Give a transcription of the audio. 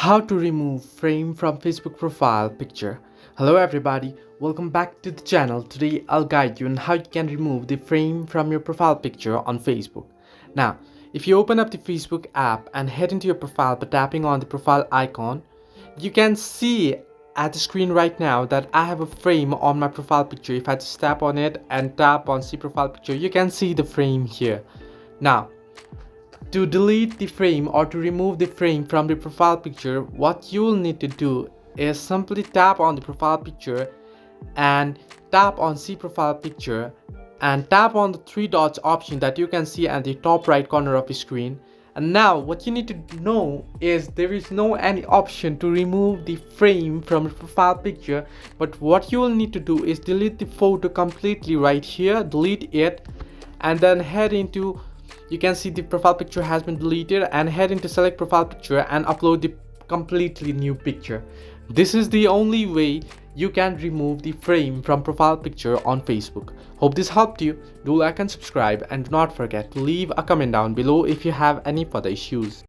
How to remove frame from Facebook profile picture. Hello everybody, welcome back to the channel. Today I'll guide you on how you can remove the frame from your profile picture on Facebook. Now, if you open up the Facebook app and head into your profile by tapping on the profile icon, you can see at the screen right now that I have a frame on my profile picture. If I just tap on it and tap on see profile picture, you can see the frame here. Now, to delete the frame or to remove the frame from the profile picture, what you will need to do is simply tap on the profile picture and tap on see profile picture and tap on the three dots option that you can see at the top right corner of the screen. And now what you need to know is there is no any option to remove the frame from the profile picture, but what you will need to do is delete the photo completely right here, delete it, and then head into, you can see the profile picture has been deleted, and head into select profile picture and upload the completely new picture. This is the only way you can remove the frame from profile picture on Facebook. Hope this helped you. Do like and subscribe, and do not forget to leave a comment down below if you have any further issues.